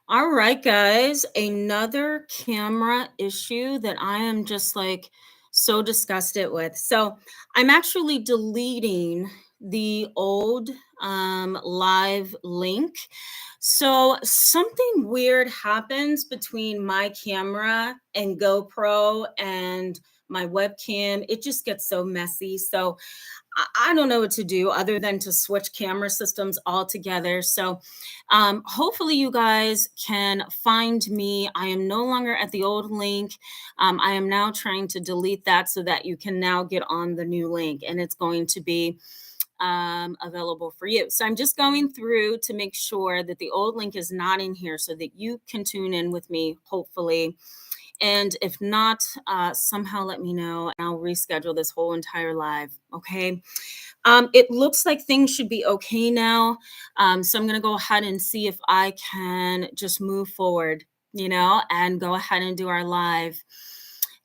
All right, guys, another camera issue that I am just like so disgusted with. So, I'm actually deleting the old live link. So, something weird happens between my camera and GoPro and my webcam. It just gets so messy. So, I don't know what to do other than to switch camera systems altogether. So, hopefully, you guys can find me. I am no longer at the old link. I am now trying to delete that so that you can now get on the new link and it's going to be available for you. So, I'm just going through to make sure that the old link is not in here so that you can tune in with me, hopefully. And if not, somehow let me know and I'll reschedule this whole entire live. Okay. It looks like things should be okay now. So I'm going to go ahead and see if I can just move forward, and go ahead and do our live,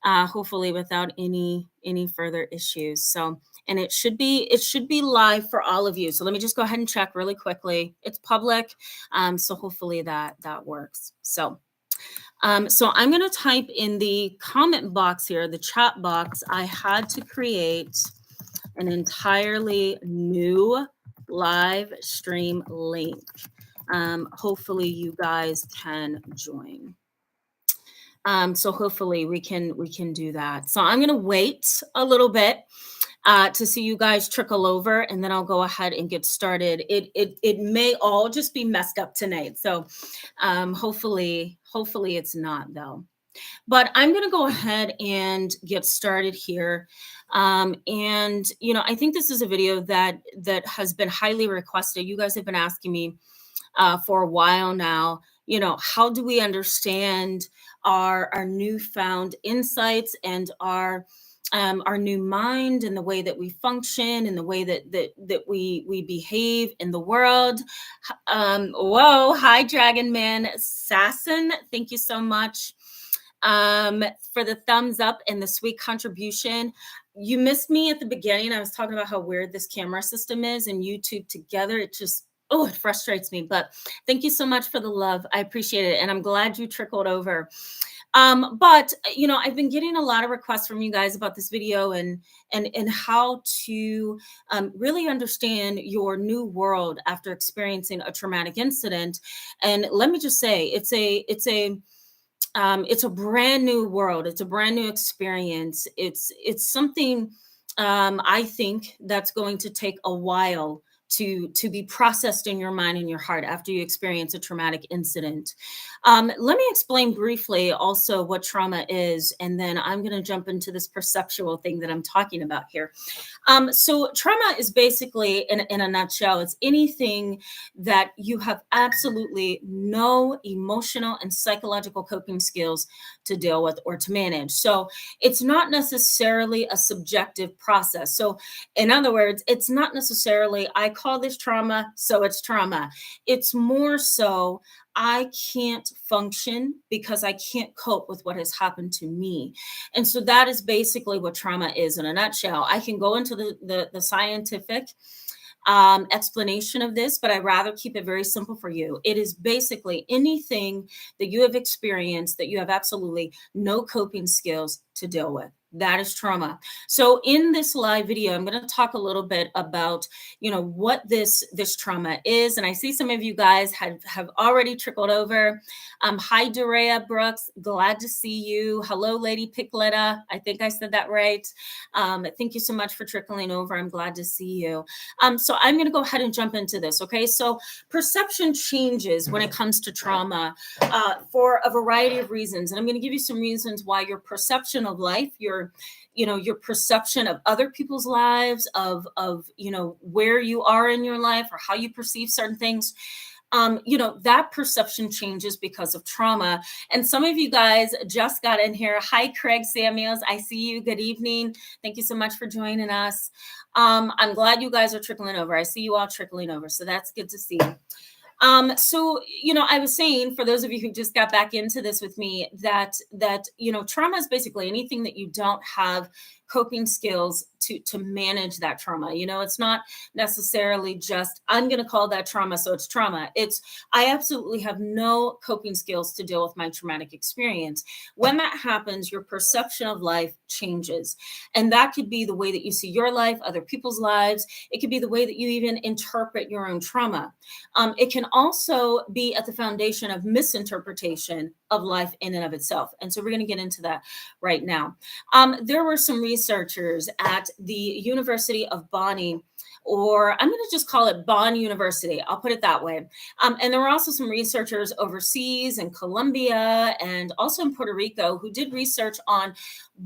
hopefully without any further issues. So, and it should be live for all of you. So let me just go ahead and check really quickly. It's public, so hopefully that works. So I'm going to type in the comment box here, the chat box. I had to create an entirely new live stream link. Hopefully you guys can join. So hopefully we can do that. So I'm gonna wait a little bit to see you guys trickle over, and then I'll go ahead and get started. It may all just be messed up tonight. So hopefully it's not though. But I'm going to go ahead and get started here. And I think this is a video that has been highly requested. You guys have been asking me for a while now. How do we understand our newfound insights and our new mind and the way that we function and the way that we behave in the world. Whoa, hi, Dragon Man Sasson. Thank you so much for the thumbs up and the sweet contribution. You missed me at the beginning. I was talking about how weird this camera system is and YouTube together. It frustrates me. But thank you so much for the love. I appreciate it. And I'm glad you trickled over. But I've been getting a lot of requests from you guys about this video and how to really understand your new world after experiencing a traumatic incident. And let me just say, it's a brand new world. It's a brand new experience. It's something I think that's going to take a while to be processed in your mind and your heart after you experience a traumatic incident. Let me explain briefly also what trauma is, and then I'm going to jump into this perceptual thing that I'm talking about here. So trauma is basically, in a nutshell, it's anything that you have absolutely no emotional and psychological coping skills to deal with or to manage. So it's not necessarily a subjective process. So in other words, it's not necessarily, I call this trauma, so it's trauma. It's more so, I can't function because I can't cope with what has happened to me. And so that is basically what trauma is in a nutshell. I can go into the scientific explanation of this, but I'd rather keep it very simple for you. It is basically anything that you have experienced that you have absolutely no coping skills to deal with. That is trauma. So in this live video, I'm going to talk a little bit about, what this trauma is. And I see some of you guys have already trickled over. Hi, Dorea Brooks. Glad to see you. Hello, Lady Pickletta. I think I said that right. Thank you so much for trickling over. I'm glad to see you. So I'm going to go ahead and jump into this. Okay. So perception changes when it comes to trauma for a variety of reasons. And I'm going to give you some reasons why your perception of life, your perception of other people's lives, of where you are in your life or how you perceive certain things, that perception changes because of trauma. And some of you guys just got in here. Hi, Craig Samuels. I see you. Good evening. Thank you so much for joining us. I'm glad you guys are trickling over. I see you all trickling over. So that's good to see. So, I was saying, for those of you who just got back into this with me, that trauma is basically anything that you don't have coping skills to manage that trauma. It's not necessarily just, I'm going to call that trauma, so it's trauma. It's, I absolutely have no coping skills to deal with my traumatic experience. When that happens, your perception of life changes. And that could be the way that you see your life, other people's lives. It could be the way that you even interpret your own trauma. It can also be at the foundation of misinterpretation of life in and of itself. And so we're going to get into that right now. There were some researchers at the University of Bonn, or I'm going to just call it Bonn University. I'll put it that way. And there were also some researchers overseas in Colombia and also in Puerto Rico who did research on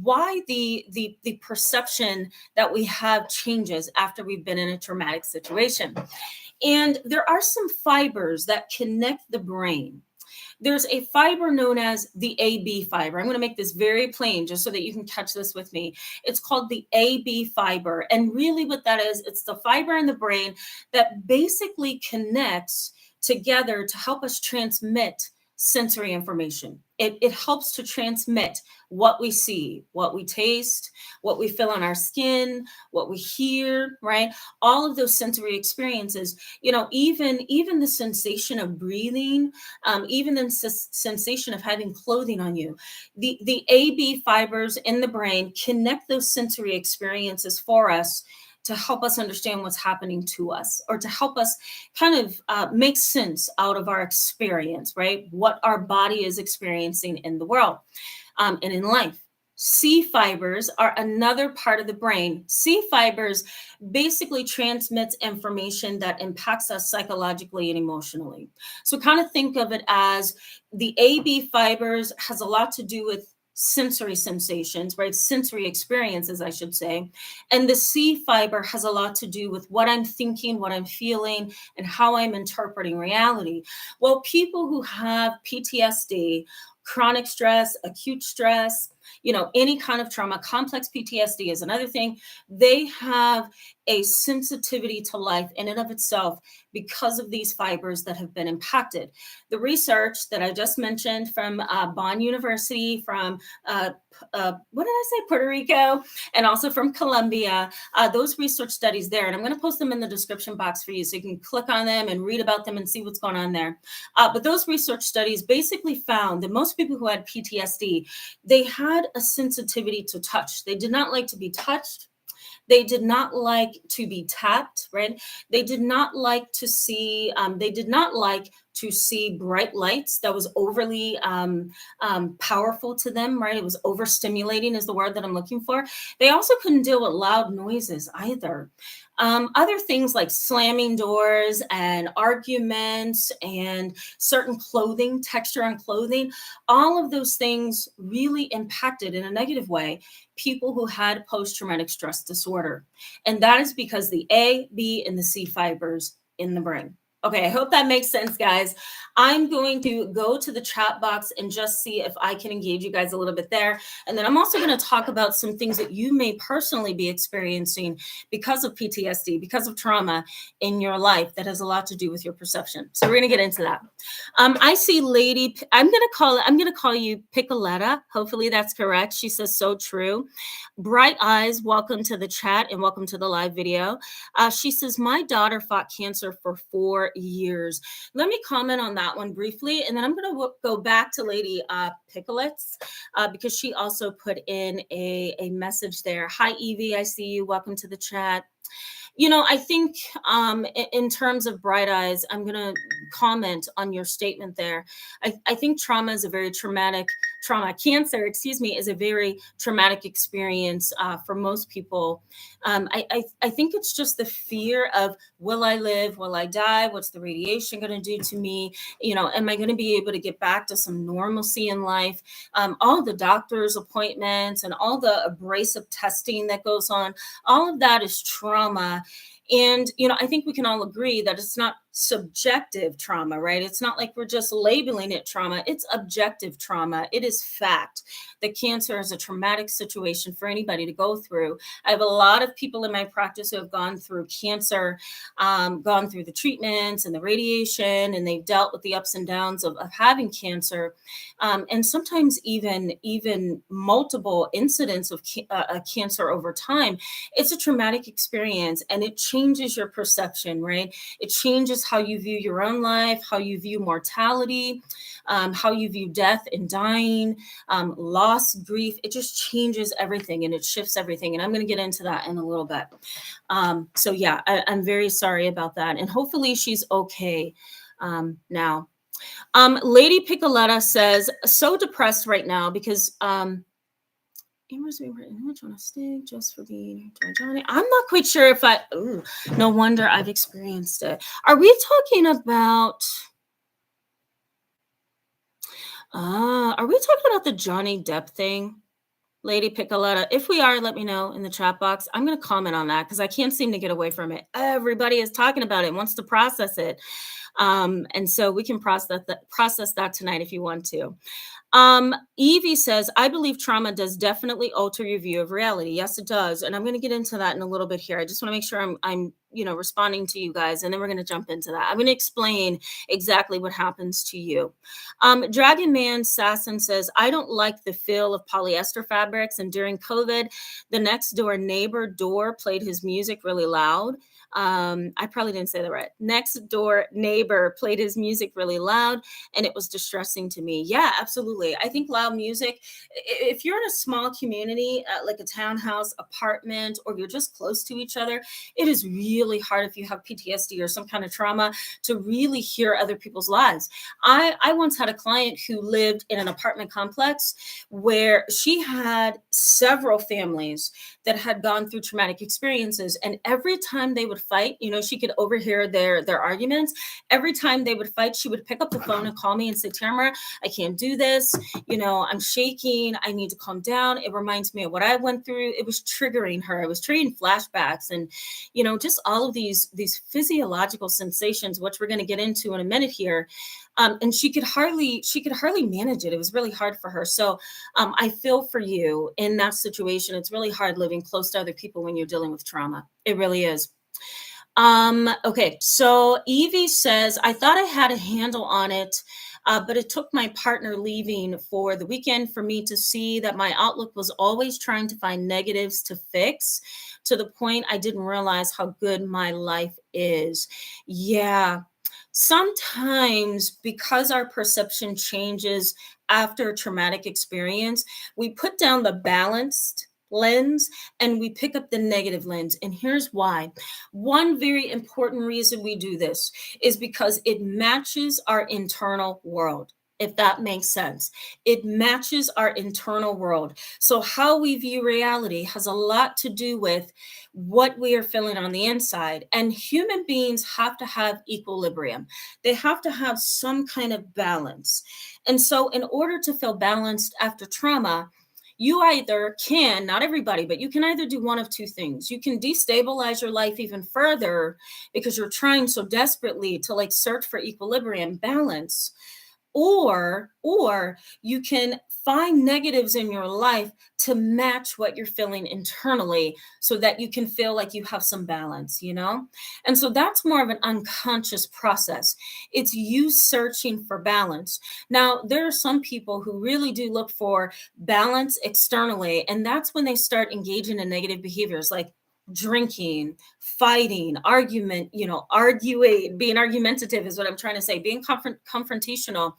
why the perception that we have changes after we've been in a traumatic situation. And there are some fibers that connect the brain. There's a fiber known as the AB fiber. I'm going to make this very plain just so that you can catch this with me. It's called the AB fiber. And really what that is, it's the fiber in the brain that basically connects together to help us transmit sensory information. It helps to transmit what we see, what we taste, what we feel on our skin, what we hear, right? All of those sensory experiences, even the sensation of breathing, even the sensation of having clothing on you. The AB fibers in the brain connect those sensory experiences for us to help us understand what's happening to us, or to help us kind of make sense out of our experience, right? What our body is experiencing in the world and in life. C fibers are another part of the brain. C fibers basically transmits information that impacts us psychologically and emotionally. So kind of think of it as the AB fibers has a lot to do with sensory sensations, right? Sensory experiences, I should say. And the C fiber has a lot to do with what I'm thinking, what I'm feeling, and how I'm interpreting reality. Well, people who have PTSD, chronic stress, acute stress, any kind of trauma, complex PTSD is another thing. They have a sensitivity to life in and of itself because of these fibers that have been impacted. The research that I just mentioned from Bonn University, from what did I say, Puerto Rico, and also from Colombia, those research studies there, and I'm going to post them in the description box for you so you can click on them and read about them and see what's going on there. But those research studies basically found that most people who had PTSD, they had a sensitivity to touch. They did not like to be touched. They did not like to be tapped, right? They did not like to see, bright lights that was overly powerful to them, right? It was overstimulating is the word that I'm looking for. They also couldn't deal with loud noises either. Other things like slamming doors and arguments and certain clothing, texture on clothing, all of those things really impacted in a negative way people who had post-traumatic stress disorder. And that is because the A, B, and the C fibers in the brain. Okay, I hope that makes sense, guys. I'm going to go to the chat box and just see if I can engage you guys a little bit there. And then I'm also going to talk about some things that you may personally be experiencing because of PTSD, because of trauma in your life that has a lot to do with your perception. So we're going to get into that. I see Lady, I'm going to call you Piccoletta. Hopefully that's correct. She says, so true. Bright Eyes, welcome to the chat and welcome to the live video. She says, my daughter fought cancer for 4 years. Let me comment on that one briefly, and then I'm going to go back to Lady Piccoletts because she also put in a message there. Hi, Evie, I see you. Welcome to the chat. I think in terms of Bright Eyes, I'm going to comment on your statement there. I think cancer, is a very traumatic experience for most people. I think it's just the fear of, will I live? Will I die? What's the radiation going to do to me? Am I going to be able to get back to some normalcy in life? All the doctor's appointments and all the abrasive testing that goes on, all of that is trauma. And, I think we can all agree that it's not subjective trauma, right? It's not like we're just labeling it trauma, it's objective trauma. It is fact that cancer is a traumatic situation for anybody to go through. I have a lot of people in my practice who have gone through cancer, gone through the treatments and the radiation, and they've dealt with the ups and downs of having cancer, and sometimes even multiple incidents of cancer over time. It's a traumatic experience, and it changes your perception, right? It changes how you view your own life, how you view mortality, how you view death and dying, loss, grief. It just changes everything and it shifts everything. And I'm going to get into that in a little bit. So, yeah, I'm very sorry about that. And hopefully she's okay now. Lady Piccoletta says, so depressed right now because Amber's being written much on a stick just for being Johnny. I'm not quite sure if no wonder I've experienced it. Are we talking about the Johnny Depp thing? Lady Piccoletta. If we are, let me know in the chat box. I'm going to comment on that because I can't seem to get away from it. Everybody is talking about it, wants to process it. And so we can process that tonight if you want to. Evie says, I believe trauma does definitely alter your view of reality. Yes, it does. And I'm going to get into that in a little bit here. I just want to make sure I'm responding to you guys, and then we're going to jump into that. I'm going to explain exactly what happens to you. Dragon Man Sasson says, I don't like the feel of polyester fabrics. And during COVID, the next door neighbor door played his music really loud. I probably didn't say that right. Next door neighbor played his music really loud, and it was distressing to me. Yeah, absolutely. I think loud music, if you're in a small community, like a townhouse, apartment, or you're just close to each other, it is really hard if you have PTSD or some kind of trauma to really hear other people's lives. I once had a client who lived in an apartment complex where she had several families that had gone through traumatic experiences, and every time they would fight, she could overhear their arguments. Every time they would fight, she would pick up the phone and call me and say, Tamara, I can't do this. I'm shaking. I need to calm down. It reminds me of what I went through. It was triggering her. It was triggering flashbacks and, just all of these physiological sensations, which we're going to get into in a minute here. And she could hardly manage it. It was really hard for her. So I feel for you in that situation. It's really hard living close to other people when you're dealing with trauma. It really is. Okay, so Evie says, I thought I had a handle on it, but it took my partner leaving for the weekend for me to see that my outlook was always trying to find negatives to fix, to the point I didn't realize how good my life is. Yeah. Sometimes because our perception changes after a traumatic experience, we put down the balanced lens and we pick up the negative lens. And here's why. One very important reason we do this is because it matches our internal world. If that makes sense, it matches our internal world. So how we view reality has a lot to do with what we are feeling on the inside. And human beings have to have equilibrium. They have to have some kind of balance. And so in order to feel balanced after trauma, you either can, not everybody, but you can either do one of two things. You can destabilize your life even further because you're trying so desperately to search for equilibrium, balance, or you can find negatives in your life to match what you're feeling internally so that you can feel like you have some balance, And so that's more of an unconscious process. It's you searching for balance. Now, there are some people who really do look for balance externally, and that's when they start engaging in negative behaviors like drinking, fighting, arguing, being argumentative is what I'm trying to say, being confrontational,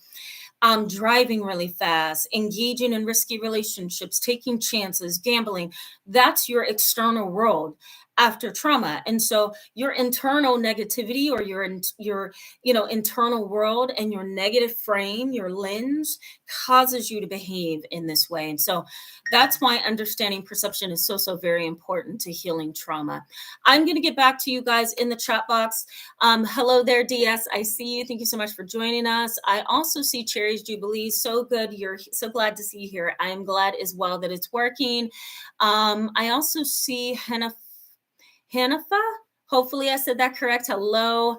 driving really fast, engaging in risky relationships, taking chances, gambling. That's your external world after trauma. And so your internal negativity or your internal world and your negative frame, your lens, causes you to behave in this way. And so that's why understanding perception is so very important to healing trauma. I'm going to get back to you guys in the chat box. Hello there, DS. I see you. Thank you so much for joining us. I also see Cherry's Jubilee. So good. You're so glad to see you here. I am glad as well that it's working. I also see Hanifa. Hopefully I said that correct. Hello.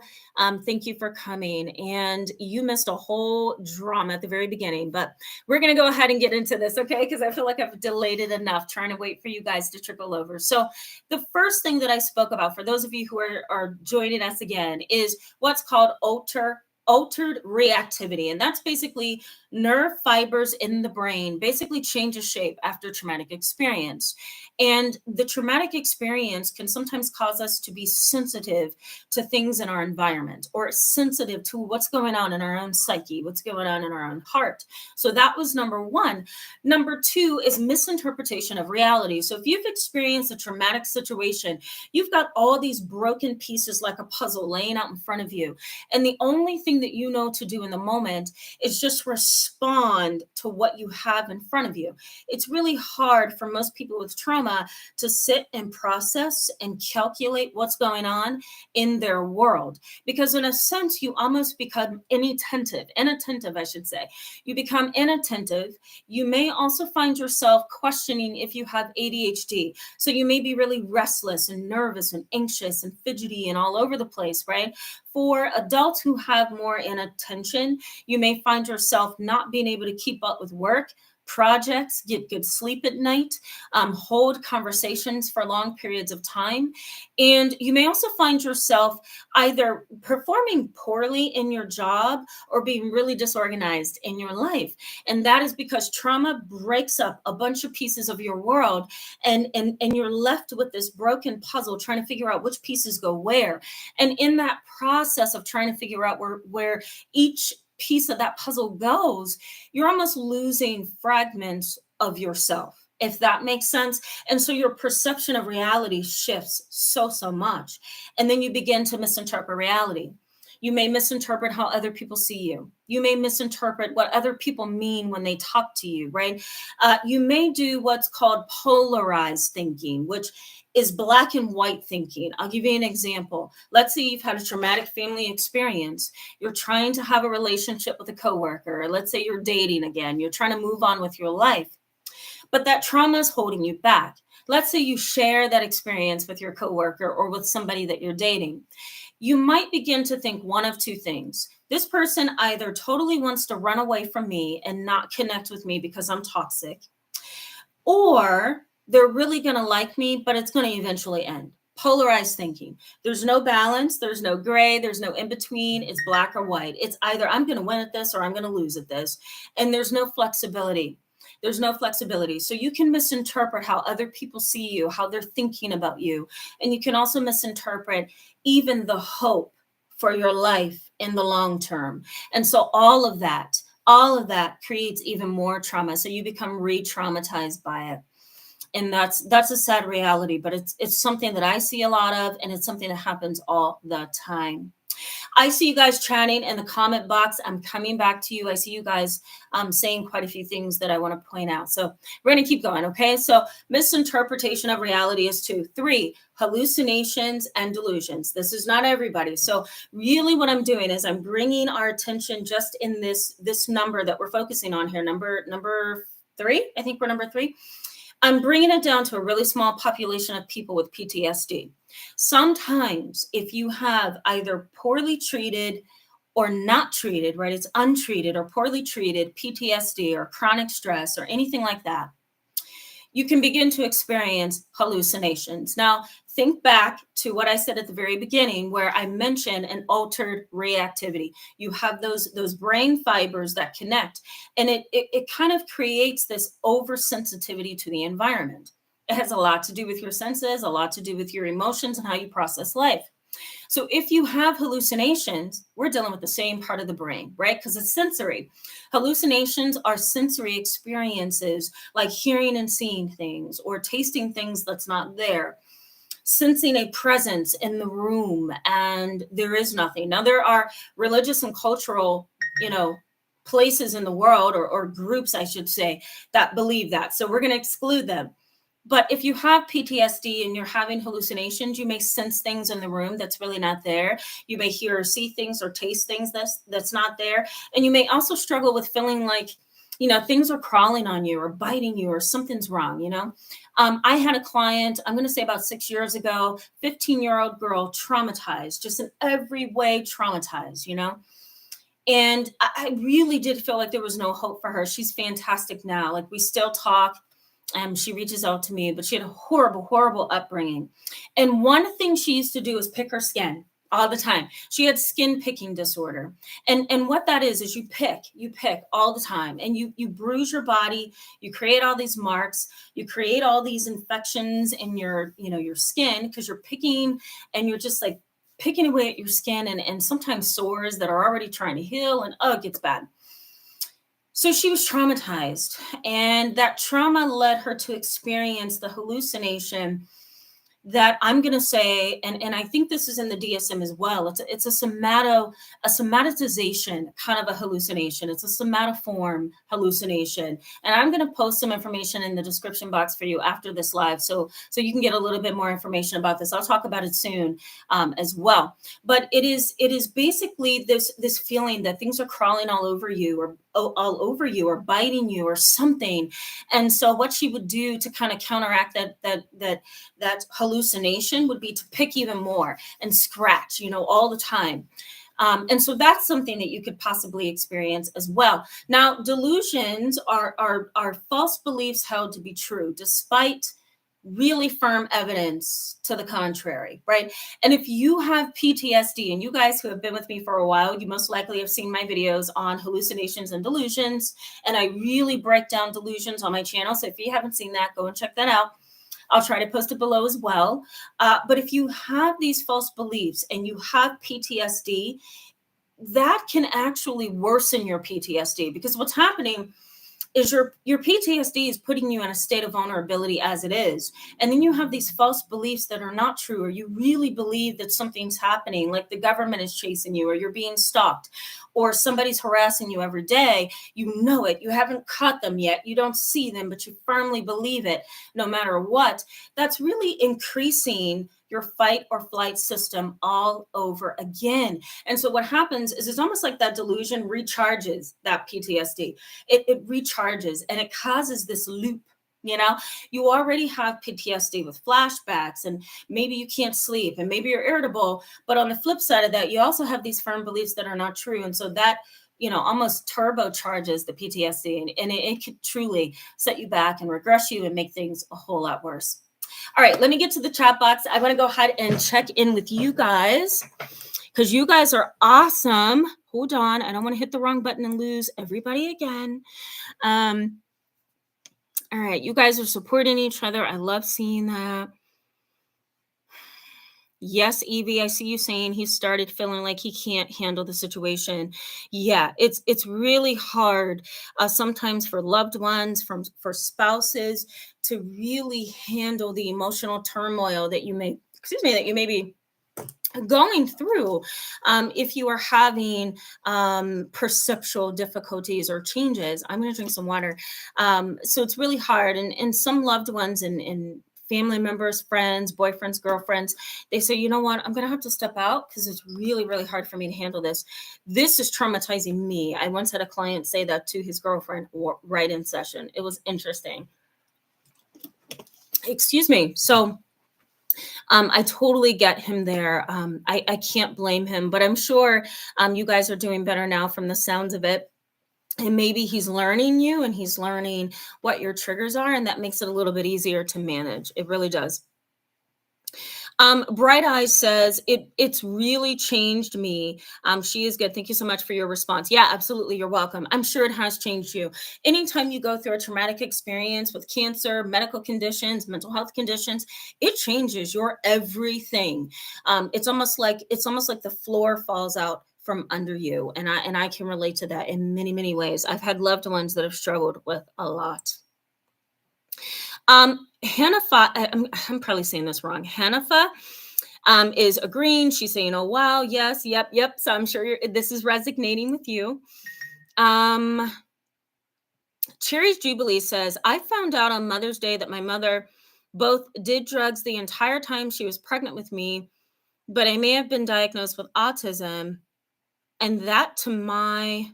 Thank you for coming. And you missed a whole drama at the very beginning, but we're going to go ahead and get into this, okay? Because I feel like I've delayed it enough trying to wait for you guys to trickle over. So, the first thing that I spoke about, for those of you who are joining us again, is what's called altered reactivity. And that's basically nerve fibers in the brain basically changes shape after traumatic experience. And the traumatic experience can sometimes cause us to be sensitive to things in our environment, or sensitive to what's going on in our own psyche, what's going on in our own heart. So that was number one. Number two is misinterpretation of reality. So if you've experienced a traumatic situation, you've got all these broken pieces like a puzzle laying out in front of you. And the only thing that you know to do in the moment is just respond to what you have in front of you. It's really hard for most people with trauma to sit and process and calculate what's going on in their world, because in a sense you almost become inattentive, I should say. You become inattentive. You may also find yourself questioning if you have ADHD. So you may be really restless and nervous and anxious and fidgety and all over the place, right? For adults who have more inattention, you may find yourself not being able to keep up with work, projects, get good sleep at night, hold conversations for long periods of time. And you may also find yourself either performing poorly in your job or being really disorganized in your life. And that is because trauma breaks up a bunch of pieces of your world, and you're left with this broken puzzle trying to figure out which pieces go where. And in that process of trying to figure out where each piece of that puzzle goes, you're almost losing fragments of yourself, if that makes sense. And so your perception of reality shifts so much. And then you begin to misinterpret reality. You may misinterpret how other people see you. You may misinterpret what other people mean when they talk to you, right? You may do what's called polarized thinking, which is black and white thinking. I'll give you an example. Let's say you've had a traumatic family experience. You're trying to have a relationship with a coworker. Let's say you're dating again. You're trying to move on with your life, but that trauma is holding you back. Let's say you share that experience with your coworker or with somebody that you're dating. You might begin to think one of two things. This person either totally wants to run away from me and not connect with me because I'm toxic, or they're really going to like me, but it's going to eventually end. Polarized thinking. There's no balance. There's no gray. There's no in between. It's black or white. It's either I'm going to win at this or I'm going to lose at this. And there's no flexibility. There's no flexibility. So you can misinterpret how other people see you, how they're thinking about you. And you can also misinterpret even the hope for your life in the long term. And so all of that creates even more trauma. So you become re-traumatized by it. And that's a sad reality, but it's something that I see a lot of, and it's something that happens all the time. I see you guys chatting in the comment box. I'm coming back to you. I see you guys saying quite a few things that I want to point out. So we're going to keep going, okay? So misinterpretation of reality is 2. 3, hallucinations and delusions. This is not everybody. So really what I'm doing is I'm bringing our attention just in this number that we're focusing on here, number 3. I think we're number 3. I'm bringing it down to a really small population of people with PTSD. Sometimes if you have either poorly treated or not treated, right? It's untreated or poorly treated PTSD or chronic stress or anything like that, you can begin to experience hallucinations. Now, think back to what I said at the very beginning, where I mentioned an altered reactivity. You have those brain fibers that connect, and it kind of creates this oversensitivity to the environment. It has a lot to do with your senses, a lot to do with your emotions and how you process life. So if you have hallucinations, we're dealing with the same part of the brain, right? Because it's sensory. Hallucinations are sensory experiences like hearing and seeing things or tasting things that's not there, sensing a presence in the room and there is nothing. Now, there are religious and cultural, places in the world or groups, I should say, that believe that. So we're going to exclude them. But if you have PTSD and you're having hallucinations, you may sense things in the room that's really not there. You may hear or see things or taste things that's not there. And you may also struggle with feeling like things are crawling on you or biting you or something's wrong, I had a client, I'm going to say about 6 years ago, 15-year-old girl, traumatized, just in every way traumatized, and I really did feel like there was no hope for her. She's fantastic now. Like, we still talk. She reaches out to me, but she had a horrible, horrible upbringing. And one thing she used to do is pick her skin all the time. She had skin picking disorder. And what that is you pick all the time, and you bruise your body, you create all these marks, you create all these infections in your skin, because you're picking, and you're just like picking away at your skin, and sometimes sores that are already trying to heal, and it gets bad. So she was traumatized, and that trauma led her to experience the hallucination that I'm going to say, and I think this is in the DSM as well. It's a somatization kind of a hallucination. It's a somatoform hallucination, and I'm going to post some information in the description box for you after this live, so you can get a little bit more information about this. I'll talk about it soon as well. But it is basically this feeling that things are crawling all over you, or biting you or something. And so what she would do to kind of counteract that hallucination would be to pick even more and scratch, all the time. And so that's something that you could possibly experience as well. Now, delusions are false beliefs held to be true, despite really firm evidence to the contrary, right? And if you have PTSD, and you guys who have been with me for a while, you most likely have seen my videos on hallucinations and delusions, and I really break down delusions on my channel. So if you haven't seen that, go and check that out. I'll try to post it below as well. But if you have these false beliefs and you have PTSD, that can actually worsen your PTSD, because what's happening is your PTSD is putting you in a state of vulnerability as it is. And then you have these false beliefs that are not true, or you really believe that something's happening, like the government is chasing you, or you're being stalked, or somebody's harassing you every day. You know it. You haven't caught them yet. You don't see them, but you firmly believe it no matter what. That's really increasing your fight or flight system all over again. And so what happens is it's almost like that delusion recharges that PTSD. It recharges, and it causes this loop. You already have PTSD with flashbacks, and maybe you can't sleep, and maybe you're irritable. But on the flip side of that, you also have these firm beliefs that are not true. And so that, almost turbocharges the PTSD, and it could truly set you back and regress you and make things a whole lot worse. All right, let me get to the chat box. I want to go ahead and check in with you guys, because you guys are awesome. Hold on. I don't want to hit the wrong button and lose everybody again. All right, you guys are supporting each other. I love seeing that. Yes, Evie, I see you saying he started feeling like he can't handle the situation. Yeah, it's really hard sometimes for loved ones, for spouses, to really handle the emotional turmoil that you may be going through if you are having perceptual difficulties or changes. I'm going to drink some water. So it's really hard. And some loved ones and family members, friends, boyfriends, girlfriends, they say, you know what, I'm going to have to step out because it's really, really hard for me to handle this. This is traumatizing me. I once had a client say that to his girlfriend right in session. It was interesting. Excuse me. So I totally get him there. I can't blame him, but I'm sure you guys are doing better now from the sounds of it. And maybe he's learning you, and he's learning what your triggers are, and that makes it a little bit easier to manage. It really does. Bright Eyes says it's really changed me. She is good. Thank you so much for your response. Yeah, absolutely. You're welcome. I'm sure it has changed you. Anytime you go through a traumatic experience with cancer, medical conditions, mental health conditions, it changes your everything. It's almost like the floor falls out from under you. And I can relate to that in many, many ways. I've had loved ones that have struggled with a lot. Hanifa, I'm probably saying this wrong. Hanifa is agreeing. She's saying, oh, wow, yes, yep. So I'm sure this is resonating with you. Cherry's Jubilee says, I found out on Mother's Day that my mother both did drugs the entire time she was pregnant with me, but I may have been diagnosed with autism. And that, to my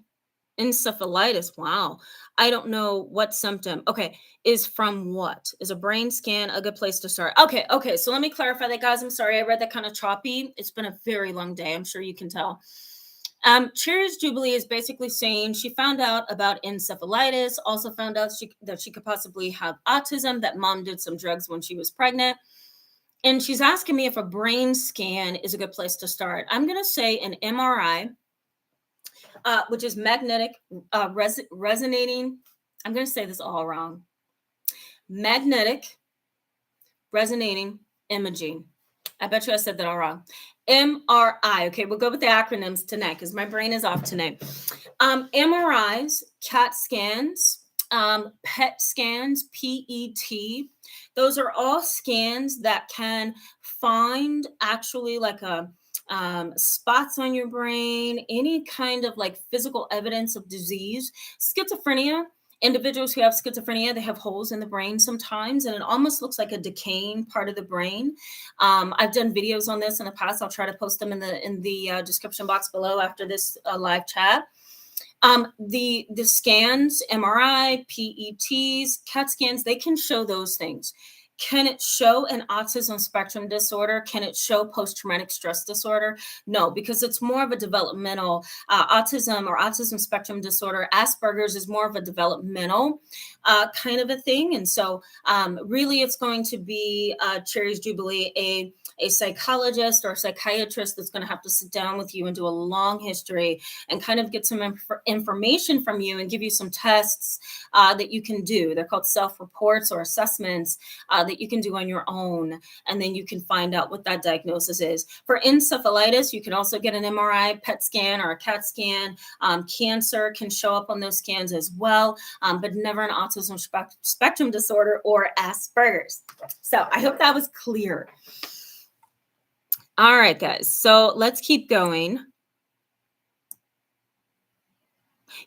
Encephalitis. Wow. I don't know what symptom. Okay. Is from what? Is a brain scan a good place to start? Okay. Okay. So let me clarify that, guys. I'm sorry. I read that kind of choppy. It's been a very long day. I'm sure you can tell. Cherry's Jubilee is basically saying she found out about encephalitis, also found out that she could possibly have autism, that mom did some drugs when she was pregnant. And she's asking me if a brain scan is a good place to start. I'm going to say an MRI, which is magnetic resonating. I'm going to say this all wrong. Magnetic resonating imaging. I bet you I said that all wrong. MRI. Okay, we'll go with the acronyms tonight because my brain is off tonight. MRIs, CAT scans, PET scans, PET. Those are all scans that can find actually like a spots on your brain, any kind of like physical evidence of disease. Schizophrenia, individuals who have schizophrenia, they have holes in the brain sometimes, and it almost looks like a decaying part of the brain. I've done videos on this in the past. I'll try to post them in the description box below after this live chat. The scans, MRI, PETs, CAT scans, they can show those things. Can it show an autism spectrum disorder? Can it show post-traumatic stress disorder? No, because it's more of a developmental autism or autism spectrum disorder. Asperger's is more of a developmental kind of a thing. And so really it's going to be Cherry's Jubilee, a psychologist or a psychiatrist that's going to have to sit down with you and do a long history and kind of get some information from you and give you some tests that you can do. They're called self-reports or assessments that you can do on your own. And then you can find out what that diagnosis is. For encephalitis, you can also get an MRI, PET scan, or a CAT scan. Cancer can show up on those scans as well, but never an autism spectrum disorder or Asperger's. So I hope that was clear. All right, guys. So let's keep going.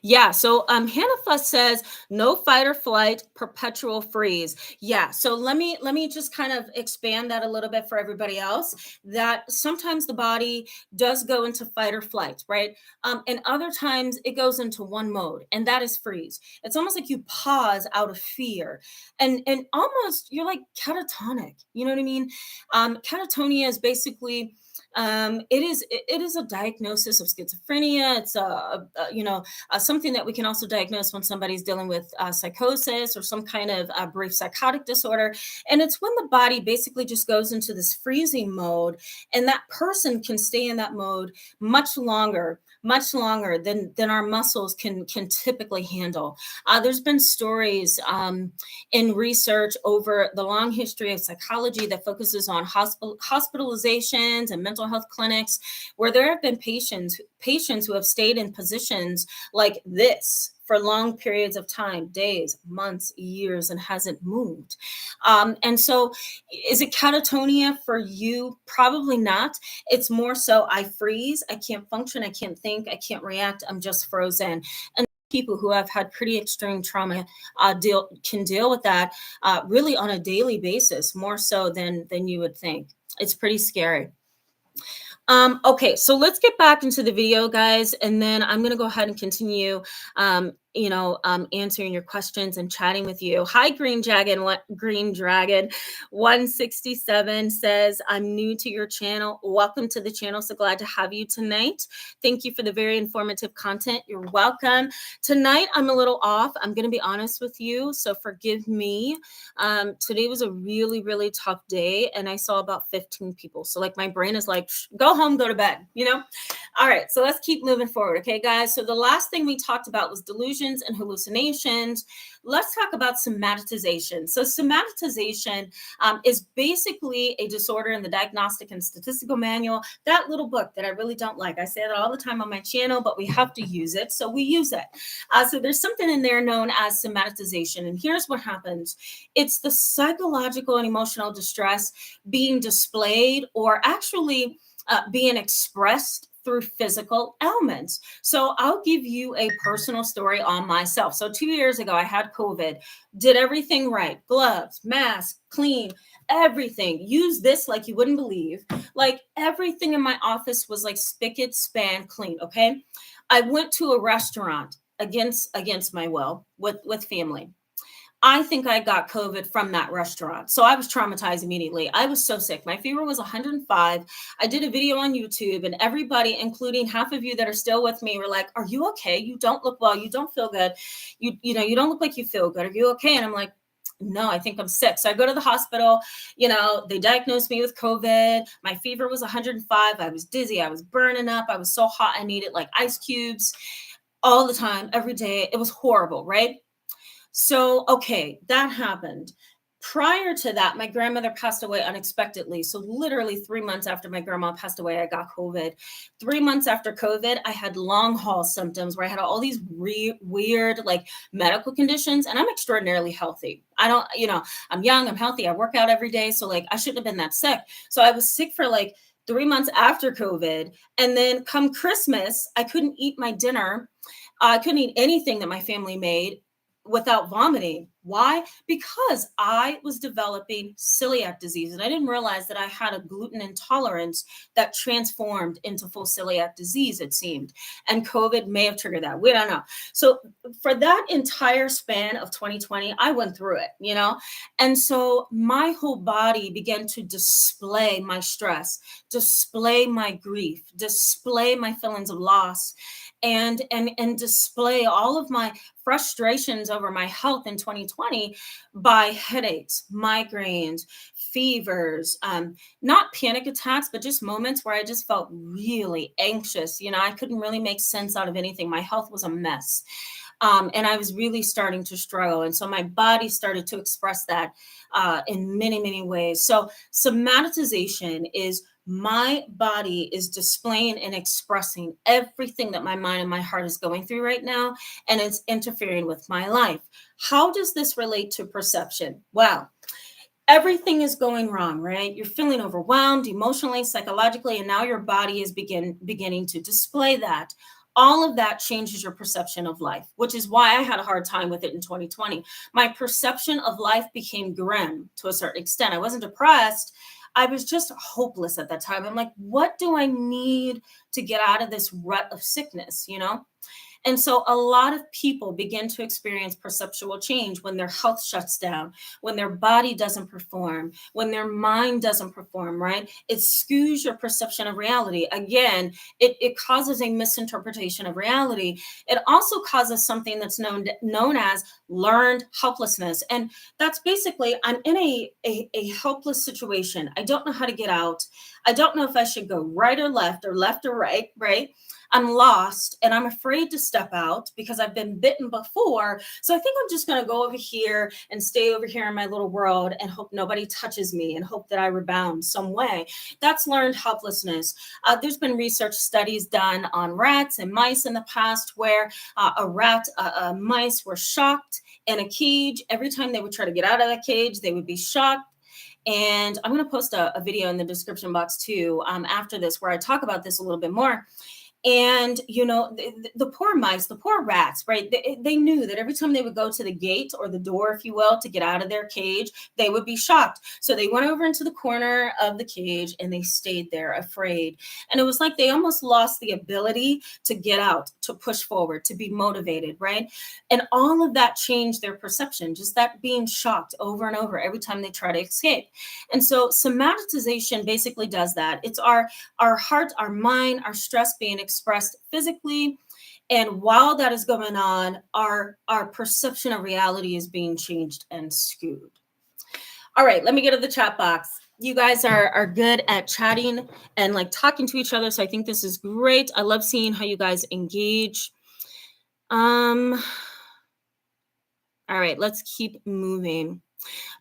Yeah. So Hannah says no fight or flight, perpetual freeze. Yeah. So let me just kind of expand that a little bit for everybody else. That sometimes the body does go into fight or flight, right? And other times it goes into one mode, and that is freeze. It's almost like you pause out of fear, and almost you're like catatonic. You know what I mean? Catatonia is basically it is a diagnosis of schizophrenia. It's something that we can also diagnose when somebody's dealing with psychosis or some kind of brief psychotic disorder. And it's when the body basically just goes into this freezing mode, and that person can stay in that mode much longer than our muscles can typically handle. There's been stories in research over the long history of psychology that focuses on hospitalizations and mental health clinics, where there have been patients who have stayed in positions like this for long periods of time, days, months, years, and hasn't moved. And so is it catatonia for you? Probably not. It's more so I freeze, I can't function, I can't think, I can't react, I'm just frozen. And people who have had pretty extreme trauma can deal with that really on a daily basis, more so than you would think. It's pretty scary. Okay, so let's get back into the video, guys, and then I'm going to go ahead and continue, answering your questions and chatting with you. Hi, Green Dragon 167 says, I'm new to your channel. Welcome to the channel. So glad to have you tonight. Thank you for the very informative content. You're welcome. Tonight, I'm a little off. I'm going to be honest with you, so forgive me. Today was a really, really tough day, and I saw about 15 people. So like my brain is like, go home, go to bed, All right, so let's keep moving forward. Okay, guys. So the last thing we talked about was delusions and hallucinations. Let's talk about somatization. So somatization is basically a disorder in the Diagnostic and Statistical Manual, that little book that I really don't like. I say that all the time on my channel, but we have to use it, so we use it. So there's something in there known as somatization, and here's what happens. It's the psychological and emotional distress being displayed or actually being expressed through physical ailments. So I'll give you a personal story on myself. So 2 years ago, I had COVID, did everything right, gloves, mask, clean, everything. Use this like you wouldn't believe. Like everything in my office was like spigot span clean, okay? I went to a restaurant. against my will with family. I think I got COVID from that restaurant. So I was traumatized immediately. I was so sick. My fever was 105. I did a video on YouTube, and everybody, including half of you that are still with me, were like, "Are you okay? You don't look well. You don't feel good. You don't look like you feel good. Are you okay?" And I'm like, "No, I think I'm sick." So I go to the hospital. They diagnosed me with COVID. My fever was 105. I was dizzy. I was burning up. I was so hot. I needed like ice cubes all the time, every day. It was horrible, right? So, okay, that happened. Prior to that, my grandmother passed away unexpectedly. So, literally 3 months after my grandma passed away, I got COVID. 3 months after COVID, I had long haul symptoms where I had all these weird, like medical conditions, and I'm extraordinarily healthy. I don't, I'm young, I'm healthy, I work out every day. So, like, I shouldn't have been that sick. So, I was sick for like 3 months after COVID. And then come Christmas, I couldn't eat my dinner. I couldn't eat anything that my family made without vomiting. Why? Because I was developing celiac disease, and I didn't realize that I had a gluten intolerance that transformed into full celiac disease, it seemed. And COVID may have triggered that. We don't know. So for that entire span of 2020, I went through it. And so my whole body began to display my stress, display my grief, display my feelings of loss, and display all of my frustrations over my health in 2020 by headaches, migraines, fevers, not panic attacks, but just moments where I just felt really anxious. I couldn't really make sense out of anything. My health was a mess. And I was really starting to struggle. And so my body started to express that in many, many ways. So somatization is my body is displaying and expressing everything that my mind and my heart is going through right now, and it's interfering with my life. How does this relate to perception? Well, everything is going wrong, right? You're feeling overwhelmed emotionally, psychologically, and now your body is beginning to display that. All of that changes your perception of life, which is why I had a hard time with it in 2020. My perception of life became grim to a certain extent. I wasn't depressed. I was just hopeless at that time. I'm like, what do I need to get out of this rut of sickness? And so a lot of people begin to experience perceptual change when their health shuts down, when their body doesn't perform, when their mind doesn't perform, right? It skews your perception of reality. Again, it causes a misinterpretation of reality. It also causes something that's known as learned helplessness. And that's basically, I'm in a helpless situation. I don't know how to get out. I don't know if I should go right or left or right, right? I'm lost and I'm afraid to step out because I've been bitten before. So I think I'm just going to go over here and stay over here in my little world and hope nobody touches me and hope that I rebound some way. That's learned helplessness. There's been research studies done on rats and mice in the past where mice were shocked in a cage. Every time they would try to get out of that cage, they would be shocked. And I'm going to post a video in the description box too after this where I talk about this a little bit more. And, the poor mice, the poor rats, right? They knew that every time they would go to the gate or the door, if you will, to get out of their cage, they would be shocked. So they went over into the corner of the cage and they stayed there afraid. And it was like they almost lost the ability to get out, to push forward, to be motivated, right? And all of that changed their perception, just that being shocked over and over every time they try to escape. And so somatization basically does that. It's our heart, our mind, our stress being expressed physically. And while that is going on, our perception of reality is being changed and skewed. All right, let me get to the chat box. You guys are good at chatting and like talking to each other. So I think this is great. I love seeing how you guys engage. All right, let's keep moving.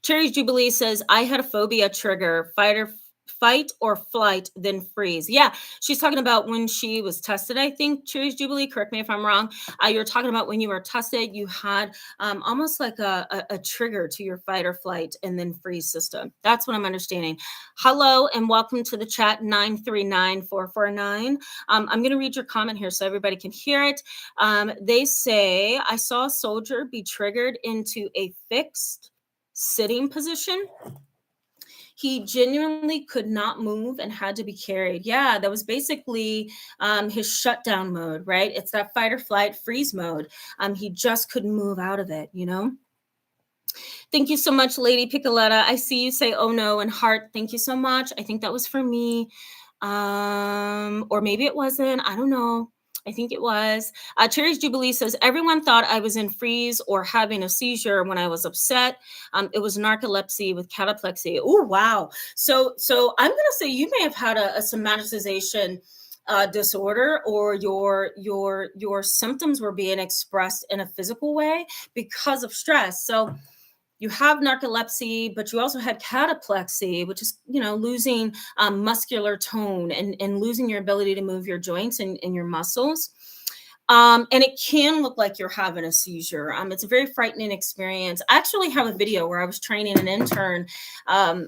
Cherry's Jubilee says, I had a phobia trigger, fight or flight, then freeze. Yeah, she's talking about when she was tested, I think, Cherry's Jubilee, correct me if I'm wrong. You're talking about when you were tested, you had almost like a trigger to your fight or flight and then freeze system. That's what I'm understanding. Hello and welcome to the chat, 939449. I'm going to read your comment here so everybody can hear it. They say, I saw a soldier be triggered into a fixed sitting position. He genuinely could not move and had to be carried. Yeah, that was basically his shutdown mode, right? It's that fight or flight freeze mode. He just couldn't move out of it, you know? Thank you so much, Lady Piccoletta. I see you say, oh no, and heart. Thank you so much. I think that was for me. Or maybe it wasn't. I don't know. I think it was. Cherry's Jubilee says, everyone thought I was in freeze or having a seizure when I was upset. It was narcolepsy with cataplexy. Oh, wow. So I'm going to say you may have had a somatization disorder, or your symptoms were being expressed in a physical way because of stress. So you have narcolepsy, but you also had cataplexy, which is, losing muscular tone and losing your ability to move your joints and your muscles. And it can look like you're having a seizure. It's a very frightening experience. I actually have a video where I was training an intern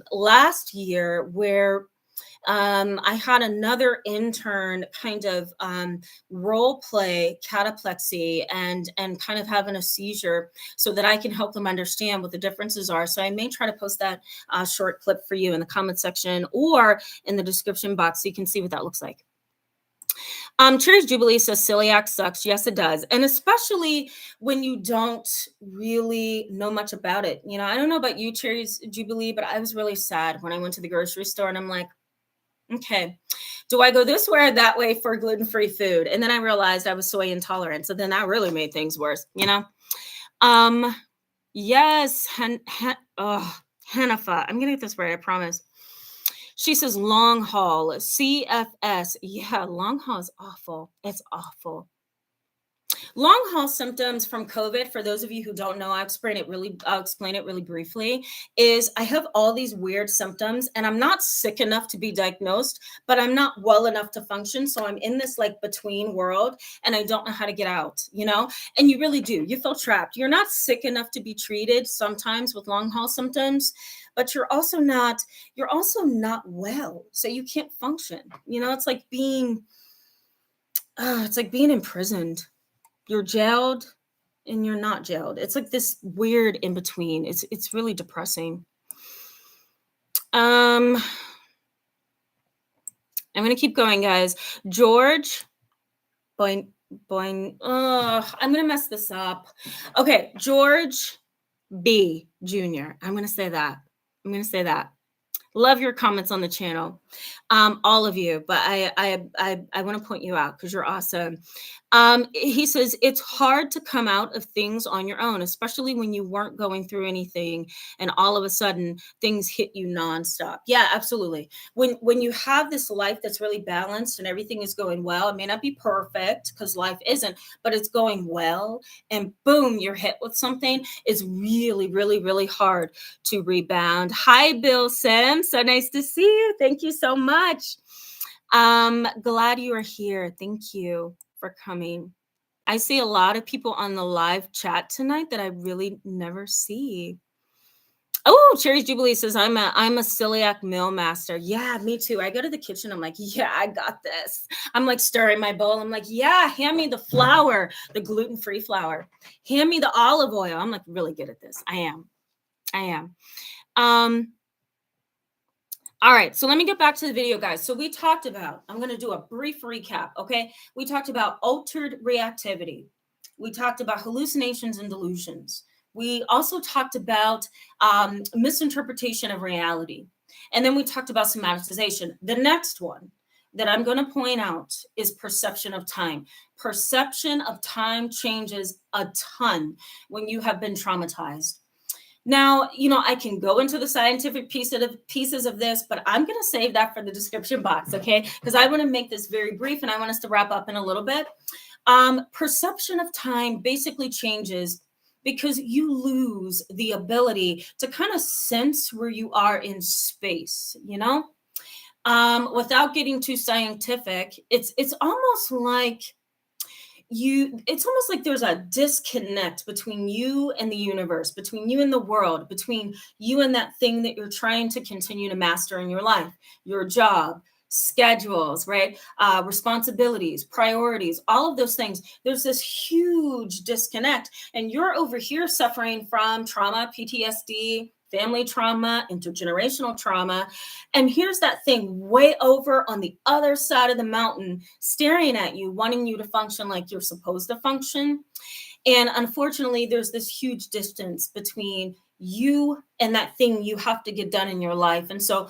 last year where I had another intern kind of role play cataplexy and kind of having a seizure so that I can help them understand what the differences are. So I may try to post that short clip for you in the comment section or in the description box so you can see what that looks like. Cherry's Jubilee says celiac sucks. Yes, it does. And especially when you don't really know much about it. I don't know about you, Cherry's Jubilee, but I was really sad when I went to the grocery store and I'm like, okay, do I go this way or that way for gluten-free food? And then I realized I was soy intolerant. So then that really made things worse, Yes, Hanifa. I'm going to get this right, I promise. She says long haul, CFS. Yeah, long haul is awful. It's awful. Long haul symptoms from COVID, for those of you who don't know, I'll explain it really briefly, is I have all these weird symptoms and I'm not sick enough to be diagnosed, but I'm not well enough to function. So I'm in this like between world and I don't know how to get out, and you really do. You feel trapped. You're not sick enough to be treated sometimes with long haul symptoms, but you're also not well. So you can't function. It's like being imprisoned. You're jailed and you're not jailed. It's like this weird in between. It's really depressing. I'm going to keep going, guys. George I'm going to mess this up. Okay, George B Jr. I'm going to say that. Love your comments on the channel, all of you. But I want to point you out because you're awesome. He says it's hard to come out of things on your own, especially when you weren't going through anything, and all of a sudden things hit you nonstop. Yeah, absolutely. When you have this life that's really balanced and everything is going well, it may not be perfect because life isn't, but it's going well, and boom, you're hit with something. It's really, really, really hard to rebound. Hi, Bill Sims. So nice to see you. Thank you so much. Glad you are here. Thank you for coming. I see a lot of people on the live chat tonight that I really never see. Oh, Cherry's Jubilee says I'm a celiac meal master. Yeah, me too. I go to the kitchen. I'm like, yeah, I got this. I'm like stirring my bowl. I'm like, yeah, hand me the flour, the gluten-free flour. Hand me the olive oil. I'm like really good at this. I am. All right, so let me get back to the video, guys. So we talked about, I'm going to do a brief recap, okay? We talked about altered reactivity. We talked about hallucinations and delusions. We also talked about misinterpretation of reality. And then we talked about somatization. The next one that I'm going to point out is perception of time. Perception of time changes a ton when you have been traumatized. Now, I can go into the scientific pieces of this, but I'm going to save that for the description box, okay? Because I want to make this very brief and I want us to wrap up in a little bit. Perception of time basically changes because you lose the ability to kind of sense where you are in space, without getting too scientific. It's almost like there's a disconnect between you and the universe, between you and the world, between you and that thing that you're trying to continue to master in your life, your job, schedules, right? Responsibilities, priorities, all of those things. There's this huge disconnect, and you're over here suffering from trauma, PTSD, family trauma, intergenerational trauma. And here's that thing way over on the other side of the mountain, staring at you, wanting you to function like you're supposed to function. And unfortunately, there's this huge distance between you and that thing you have to get done in your life. And so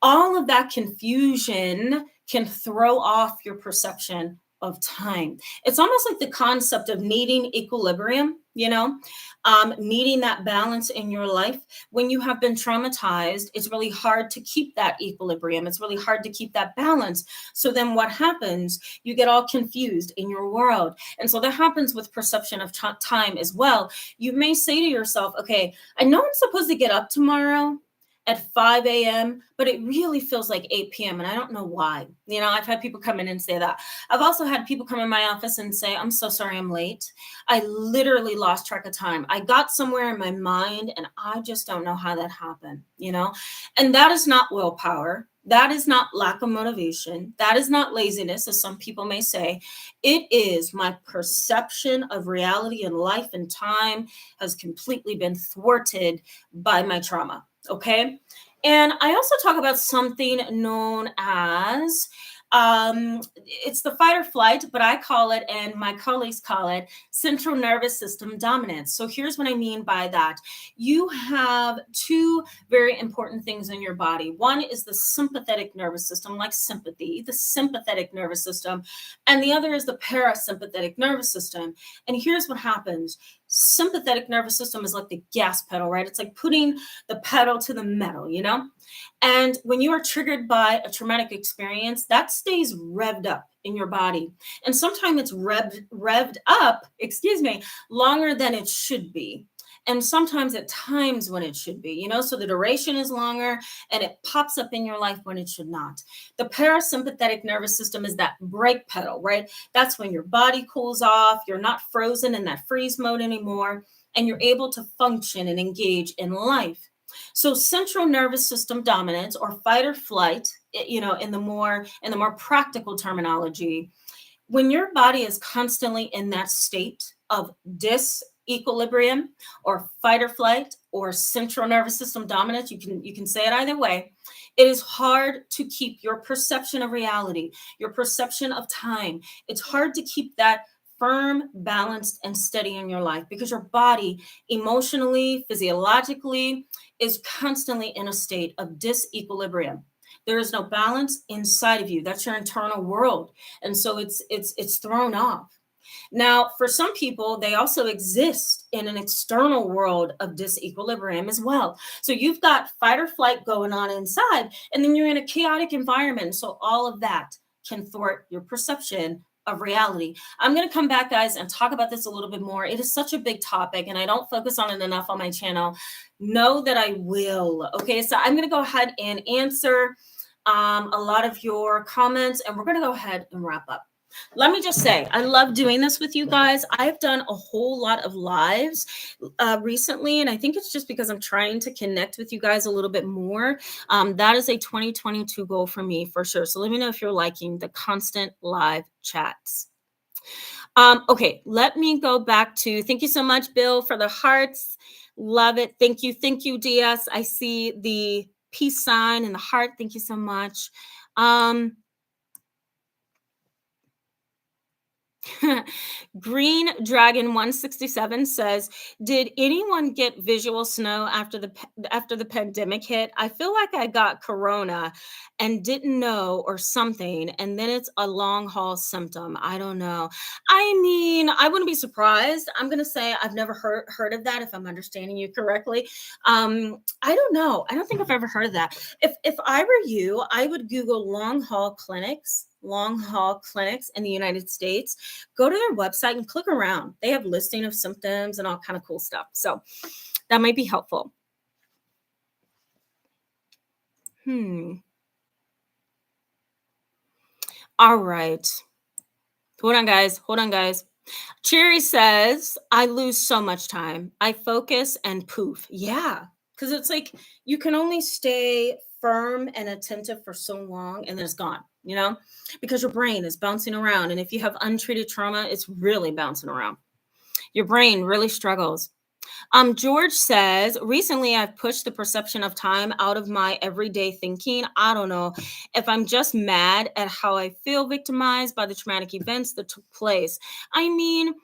all of that confusion can throw off your perception of time. It's almost like the concept of needing equilibrium, needing that balance in your life. When you have been traumatized, it's really hard to keep that equilibrium. It's really hard to keep that balance. So then what happens? You get all confused in your world. And so that happens with perception of time as well. You may say to yourself, okay, I know I'm supposed to get up tomorrow at 5 a.m., but it really feels like 8 p.m. And I don't know why. I've had people come in and say that. I've also had people come in my office and say, I'm so sorry I'm late. I literally lost track of time. I got somewhere in my mind and I just don't know how that happened, And that is not willpower. That is not lack of motivation. That is not laziness, as some people may say. It is my perception of reality and life and time has completely been thwarted by my trauma. Okay. And I also talk about something known as it's the fight or flight, but I call it, and my colleagues call it, central nervous system dominance. So here's what I mean by that. You have two very important things in your body. One is the sympathetic nervous system, like sympathy, the sympathetic nervous system, and the other is the parasympathetic nervous system. And here's what happens. Sympathetic nervous system is like the gas pedal, right? It's like putting the pedal to the metal, And when you are triggered by a traumatic experience, that stays revved up in your body. And sometimes it's revved up, longer than it should be. And sometimes at times when it should be, so the duration is longer and it pops up in your life when it should not. The parasympathetic nervous system is that brake pedal, right? That's when your body cools off, you're not frozen in that freeze mode anymore, and you're able to function and engage in life. So central nervous system dominance, or fight or flight, in the more practical terminology, when your body is constantly in that state of disequilibrium or fight or flight or central nervous system dominance, you can say it either way, it is hard to keep your perception of reality, your perception of time. It's hard to keep that firm, balanced, and steady in your life because your body emotionally, physiologically is constantly in a state of disequilibrium. There is no balance inside of you. That's your internal world. And so it's thrown off. Now, for some people, they also exist in an external world of disequilibrium as well. So you've got fight or flight going on inside, and then you're in a chaotic environment. So all of that can thwart your perception of reality. I'm going to come back, guys, and talk about this a little bit more. It is such a big topic, and I don't focus on it enough on my channel. Know that I will. Okay, so I'm going to go ahead and answer a lot of your comments, and we're going to go ahead and wrap up. Let me just say, I love doing this with you guys. I've done a whole lot of lives recently, and I think it's just because I'm trying to connect with you guys a little bit more. That is a 2022 goal for me, for sure. So let me know if you're liking the constant live chats. Okay, let me go back to, thank you so much, Bill, for the hearts. Love it. Thank you, DS. I see the peace sign and the heart. Thank you so much. Green Dragon 167 says, did anyone get visual snow after the pandemic hit? I feel like I got corona and didn't know, or something, and then it's a long haul symptom. I don't know. I mean, I wouldn't be surprised. I'm gonna say I've never heard of that, if I'm understanding you correctly. I don't know. I don't think I've ever heard of that. If I were you, I would Google long haul clinics in the United States. Go to their website and click around. They have listing of symptoms and all kind of cool stuff. So that might be helpful. All right. Hold on, guys. Cherry says, I lose so much time. I focus and poof. Yeah. Because it's like you can only stay firm and attentive for so long and then it's gone, because your brain is bouncing around. And if you have untreated trauma, it's really bouncing around. Your brain really struggles. George says, recently I've pushed the perception of time out of my everyday thinking. I don't know if I'm just mad at how I feel victimized by the traumatic events that took place. I mean,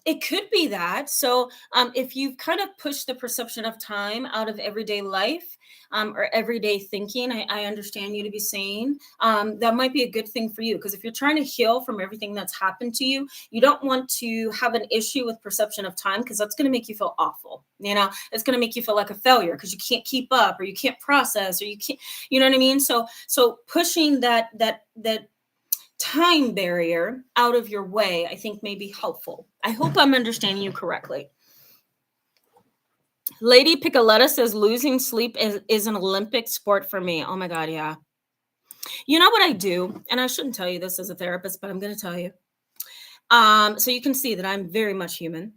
it could be that. So, if you've kind of pushed the perception of time out of everyday life, or everyday thinking, I understand you to be saying that might be a good thing for you. Because if you're trying to heal from everything that's happened to you, you don't want to have an issue with perception of time because that's going to make you feel awful. It's going to make you feel like a failure because you can't keep up or you can't process or you can't, you know what I mean? So pushing that time barrier out of your way, I think may be helpful. I hope I'm understanding you correctly. Lady Picoletta says losing sleep is an Olympic sport for me. Oh my God, yeah. You know what I do? And I shouldn't tell you this as a therapist, but I'm going to tell you. So you can see that I'm very much human.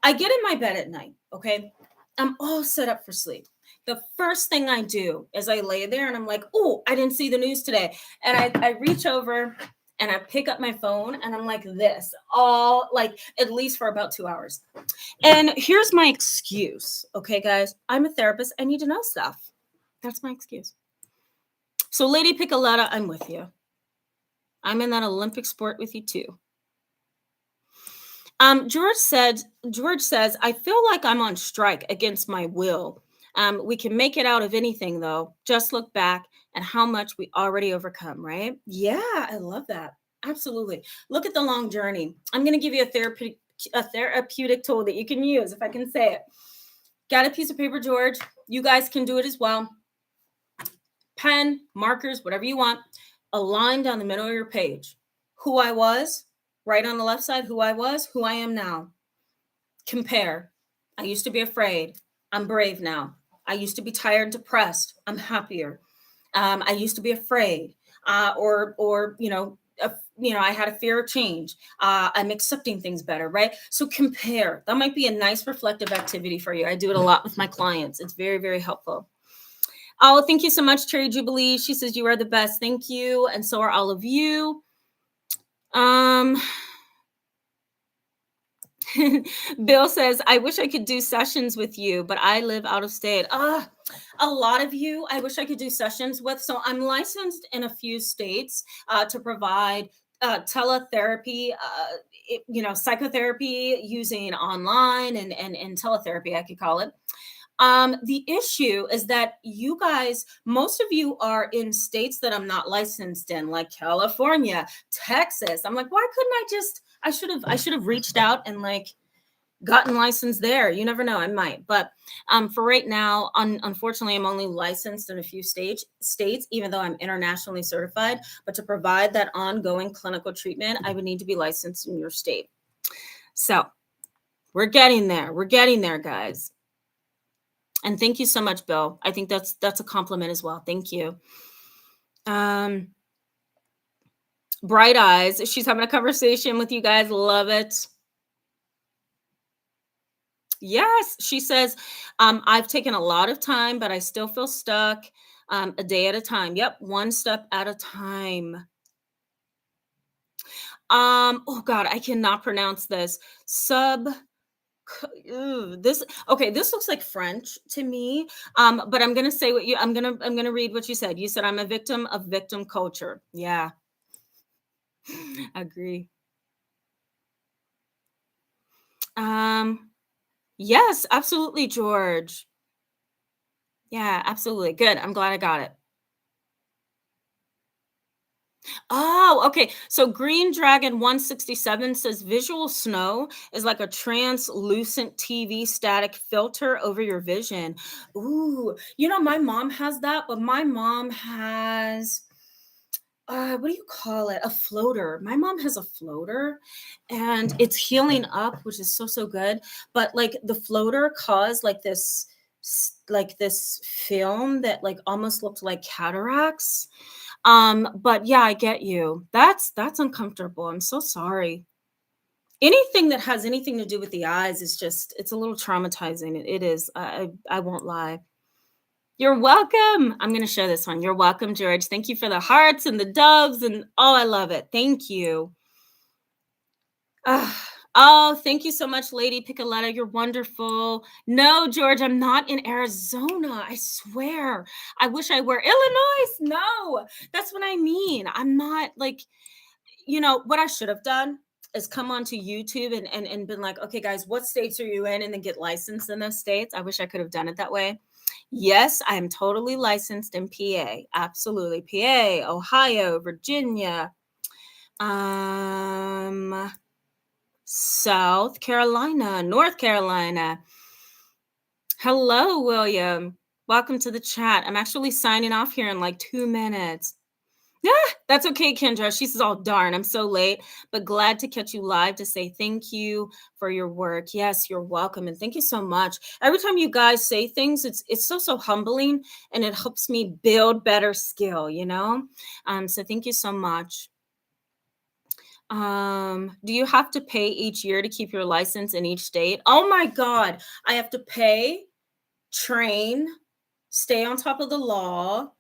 I get in my bed at night, okay? I'm all set up for sleep. The first thing I do is I lay there and I'm like, oh, I didn't see the news today. And I reach over and I pick up my phone and I'm like this, all like at least for about 2 hours. And here's my excuse, okay, guys? I'm a therapist. I need to know stuff. That's my excuse. So, Lady Picoletta, I'm with you. I'm in that Olympic sport with you too. George says, I feel like I'm on strike against my will. We can make it out of anything though. Just look back at how much we already overcome, right? Yeah, I love that. Absolutely. Look at the long journey. I'm going to give you a therapeutic tool that you can use, if I can say it. Got a piece of paper, George? You guys can do it as well. Pen, markers, whatever you want. A line down the middle of your page. Who I was, right on the left side, who I was, who I am now. Compare. I used to be afraid. I'm brave now. I used to be tired, depressed. I'm happier. I used to be afraid, I had a fear of change. I'm accepting things better, right? So compare. That might be a nice reflective activity for you. I do it a lot with my clients. It's very, very helpful. Oh, thank you so much, Cherry Jubilee. She says you are the best. Thank you, and so are all of you. Bill says, I wish I could do sessions with you, but I live out of state. A lot of you, I wish I could do sessions with. So I'm licensed in a few states to provide teletherapy, psychotherapy using online and teletherapy, I could call it. The issue is that you guys, most of you are in states that I'm not licensed in, like California, Texas. I'm like, why couldn't I should have reached out and like gotten licensed there. You never know, I might. But for right now, unfortunately, I'm only licensed in a few states, even though I'm internationally certified. But to provide that ongoing clinical treatment, I would need to be licensed in your state. So we're getting there. We're getting there, guys. And thank you so much, Bill. I think that's a compliment as well. Thank you. Bright Eyes. She's having a conversation with you guys. Love it. Yes, she says, I've taken a lot of time, but I still feel stuck a day at a time. Yep, one step at a time. Oh God, I cannot pronounce this. This looks like French to me. But I'm gonna say I'm gonna read what you said. You said I'm a victim of victim culture. Yeah, agree. Um, yes, absolutely, George. Yeah, absolutely. Good. I'm glad I got it. Oh, okay. So Green Dragon 167 says visual snow is like a translucent TV static filter over your vision. Ooh, my mom has that, but my mom has what do you call it? A floater. My mom has a floater and it's healing up, which is so so good. But like the floater caused like this film that like almost looked like cataracts. But yeah, I get you. That's uncomfortable. I'm so sorry. Anything that has anything to do with the eyes is just it's a little traumatizing. It is. I won't lie. You're welcome. I'm gonna share this one. You're welcome, George. Thank you for the hearts and the doves and oh, I love it. Thank you. Ah, Oh, thank you so much, Lady Piccoletta. You're wonderful. No, George, I'm not in Arizona. I swear. I wish I were. Illinois. No, that's what I mean. I'm not like, what I should have done is come onto YouTube and been like, okay, guys, what states are you in? And then get licensed in those states. I wish I could have done it that way. Yes, I am totally licensed in PA. Absolutely. PA, Ohio, Virginia, South Carolina, North Carolina. Hello, William. Welcome to the chat. I'm actually signing off here in like 2 minutes. Yeah, that's okay, Kendra. She says, "Oh, darn, I'm so late, but glad to catch you live to say thank you for your work." Yes, you're welcome. And thank you so much. Every time you guys say things, it's so humbling, and it helps me build better skill. So thank you so much. Do you have to pay each year to keep your license in each state? Oh my God. I have to pay, train, stay on top of the law,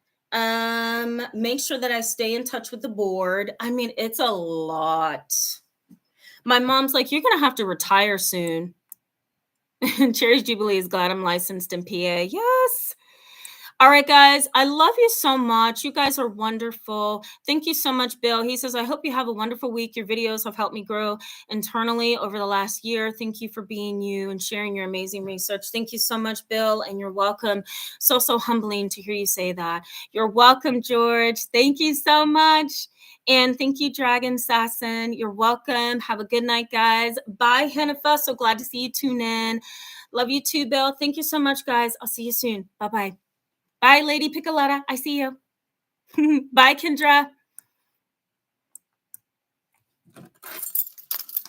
make sure that I stay in touch with the board. I mean, it's a lot. My mom's like, you're gonna have to retire soon. Cherry's Jubilee is glad I'm licensed in PA. Yes. All right, guys, I love you so much. You guys are wonderful. Thank you so much, Bill. He says, I hope you have a wonderful week. Your videos have helped me grow internally over the last year. Thank you for being you and sharing your amazing research. Thank you so much, Bill, and you're welcome. So humbling to hear you say that. You're welcome, George. Thank you so much. And thank you, Dragon Sasson. You're welcome. Have a good night, guys. Bye, Hennifer. So glad to see you tune in. Love you too, Bill. Thank you so much, guys. I'll see you soon. Bye-bye. Bye, Lady Piccoletta. I see you. Bye, Kendra.